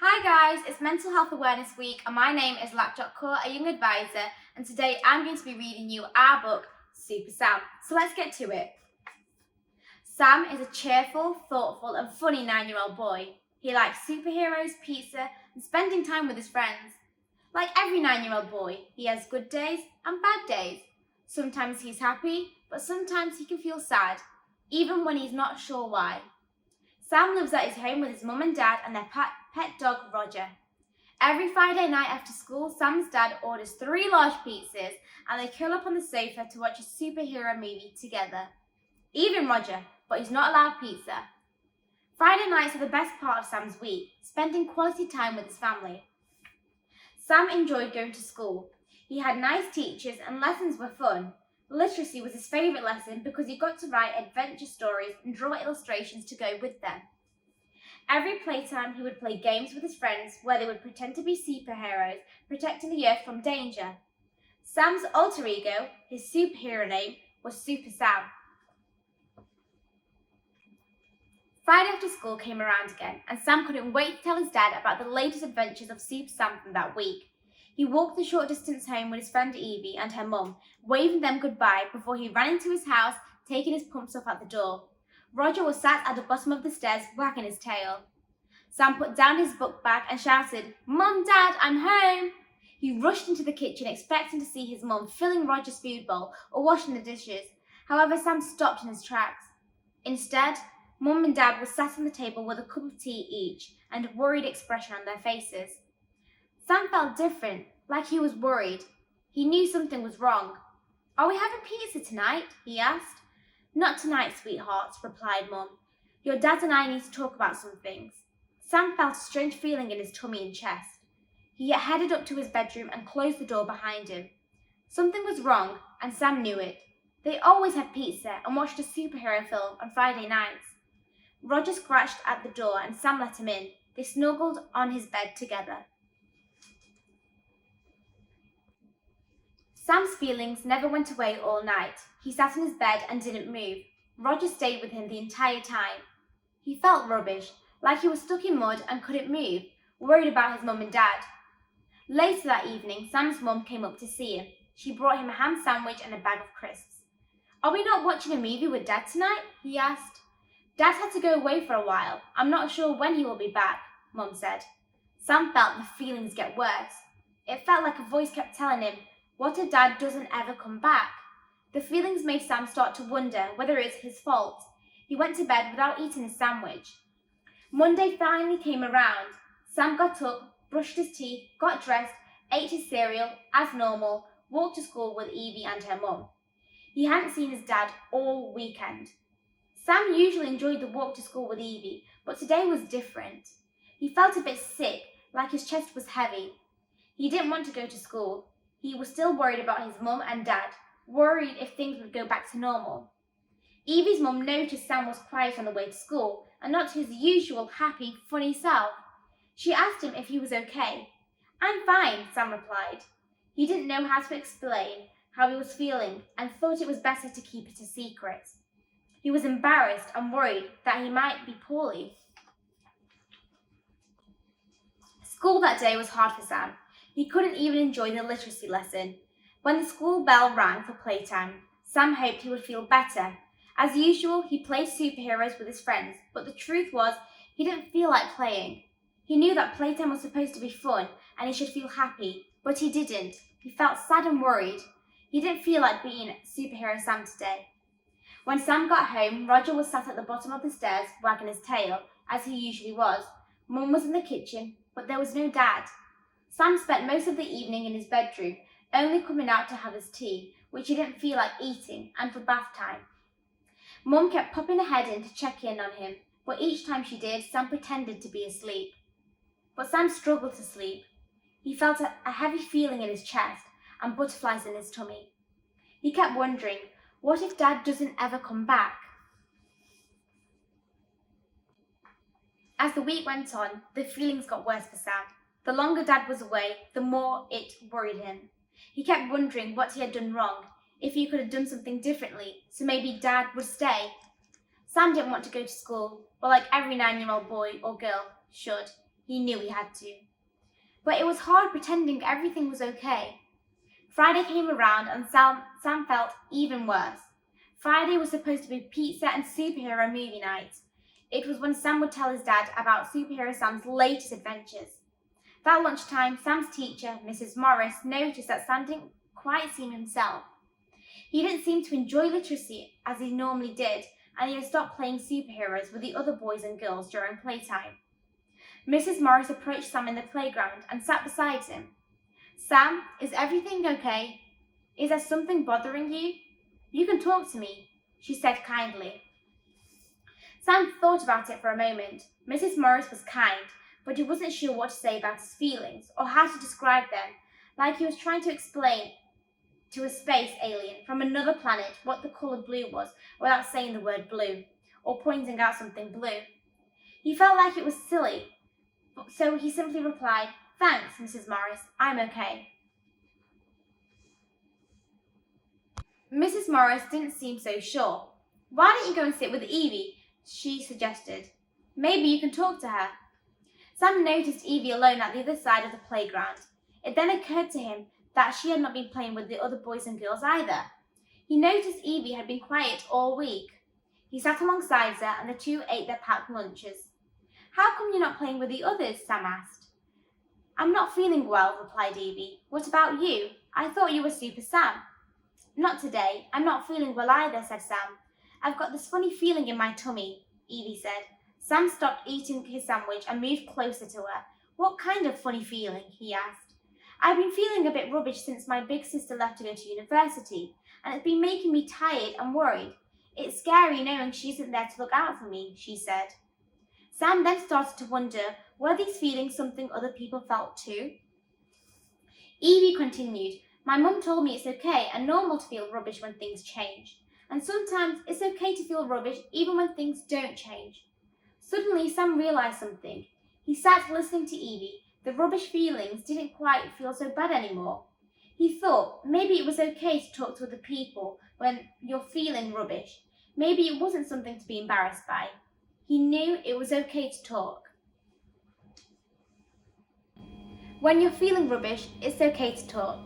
Hi guys, it's Mental Health Awareness Week and my name is Lakhjoht Kaur, a Young Advisor, and today I'm going to be reading you our book, Super Sam. So let's get to it. Sam is a cheerful, thoughtful and funny 9-year-old boy. He likes superheroes, pizza and spending time with his friends. Like every 9-year-old boy, he has good days and bad days. Sometimes he's happy, but sometimes he can feel sad, even when he's not sure why. Sam lives at his home with his mum and dad and their pet dog, Roger. Every Friday night after school, Sam's dad orders 3 large pizzas and they curl up on the sofa to watch a superhero movie together. Even Roger, but he's not allowed pizza. Friday nights are the best part of Sam's week, spending quality time with his family. Sam enjoyed going to school. He had nice teachers and lessons were fun. Literacy was his favourite lesson because he got to write adventure stories and draw illustrations to go with them. Every playtime he would play games with his friends where they would pretend to be superheroes protecting the earth from danger. Sam's alter ego, his superhero name, was Super Sam. Friday after school came around again and Sam couldn't wait to tell his dad about the latest adventures of Super Sam from that week. He walked the short distance home with his friend Evie and her mum, waving them goodbye before he ran into his house, taking his pumps off at the door. Roger was sat at the bottom of the stairs, wagging his tail. Sam put down his book bag and shouted, "Mum, Dad, I'm home!" He rushed into the kitchen, expecting to see his mum filling Roger's food bowl or washing the dishes. However, Sam stopped in his tracks. Instead, Mum and Dad were sat on the table with a cup of tea each and a worried expression on their faces. Sam felt different, like he was worried. He knew something was wrong. "Are we having pizza tonight?" he asked. "Not tonight, sweetheart," replied Mum. "Your dad and I need to talk about some things." Sam felt a strange feeling in his tummy and chest. He headed up to his bedroom and closed the door behind him. Something was wrong, and Sam knew it. They always had pizza and watched a superhero film on Friday nights. Roger scratched at the door and Sam let him in. They snuggled on his bed together. Sam's feelings never went away all night. He sat in his bed and didn't move. Roger stayed with him the entire time. He felt rubbish, like he was stuck in mud and couldn't move, worried about his mum and dad. Later that evening, Sam's mum came up to see him. She brought him a ham sandwich and a bag of crisps. "Are we not watching a movie with Dad tonight?" he asked. "Dad had to go away for a while. I'm not sure when he will be back," Mum said. Sam felt the feelings get worse. It felt like a voice kept telling him, what if Dad doesn't ever come back? The feelings made Sam start to wonder whether it's his fault. He went to bed without eating his sandwich. Monday finally came around. Sam got up, brushed his teeth, got dressed, ate his cereal, as normal, walked to school with Evie and her mum. He hadn't seen his dad all weekend. Sam usually enjoyed the walk to school with Evie, but today was different. He felt a bit sick, like his chest was heavy. He didn't want to go to school. He was still worried about his mum and dad, worried if things would go back to normal. Evie's mum noticed Sam was quiet on the way to school and not his usual happy, funny self. She asked him if he was okay. "I'm fine," Sam replied. He didn't know how to explain how he was feeling and thought it was better to keep it a secret. He was embarrassed and worried that he might be poorly. School that day was hard for Sam. He couldn't even enjoy the literacy lesson. When the school bell rang for playtime, Sam hoped he would feel better. As usual, he played superheroes with his friends, but the truth was, he didn't feel like playing. He knew that playtime was supposed to be fun and he should feel happy, but he didn't. He felt sad and worried. He didn't feel like being superhero Sam today. When Sam got home, Roger was sat at the bottom of the stairs, wagging his tail, as he usually was. Mum was in the kitchen, but there was no Dad. Sam spent most of the evening in his bedroom, only coming out to have his tea, which he didn't feel like eating, and for bath time. Mum kept popping her head in to check in on him, but each time she did, Sam pretended to be asleep. But Sam struggled to sleep. He felt a heavy feeling in his chest and butterflies in his tummy. He kept wondering, what if Dad doesn't ever come back? As the week went on, the feelings got worse for Sam. The longer Dad was away, the more it worried him. He kept wondering what he had done wrong, if he could have done something differently, so maybe Dad would stay. Sam didn't want to go to school, but like every 9-year-old boy or girl should, He knew he had to. But it was hard pretending everything was okay. Friday came around and Sam felt even worse. Friday was supposed to be pizza and superhero movie night. It was when Sam would tell his dad about Superhero Sam's latest adventures. That lunchtime, Sam's teacher, Mrs. Morris, noticed that Sam didn't quite seem himself. He didn't seem to enjoy literacy as he normally did, and he had stopped playing superheroes with the other boys and girls during playtime. Mrs. Morris approached Sam in the playground and sat beside him. "Sam, is everything okay? Is there something bothering you? You can talk to me," she said kindly. Sam thought about it for a moment. Mrs. Morris was kind, but he wasn't sure what to say about his feelings or how to describe them, like he was trying to explain to a space alien from another planet what the colour blue was without saying the word blue or pointing out something blue. He felt like it was silly, so he simply replied, "Thanks, Mrs. Morris, I'm okay." Mrs. Morris didn't seem so sure. "Why don't you go and sit with Evie?" she suggested. "Maybe you can talk to her." Sam noticed Evie alone at the other side of the playground. It then occurred to him that she had not been playing with the other boys and girls either. He noticed Evie had been quiet all week. He sat alongside her and the two ate their packed lunches. "How come you're not playing with the others?" Sam asked. "I'm not feeling well," replied Evie. "What about you? I thought you were Super Sam." "Not today. I'm not feeling well either," said Sam. "I've got this funny feeling in my tummy," Evie said. Sam stopped eating his sandwich and moved closer to her. "What kind of funny feeling?" he asked. "I've been feeling a bit rubbish since my big sister left to go to university, and it's been making me tired and worried. It's scary knowing she isn't there to look out for me," she said. Sam then started to wonder, were these feelings something other people felt too? Evie continued, "My mum told me it's okay and normal to feel rubbish when things change. And sometimes it's okay to feel rubbish even when things don't change." Suddenly, Sam realised something. He sat listening to Evie. The rubbish feelings didn't quite feel so bad anymore. He thought maybe it was okay to talk to other people when you're feeling rubbish. Maybe it wasn't something to be embarrassed by. He knew it was okay to talk. When you're feeling rubbish, it's okay to talk.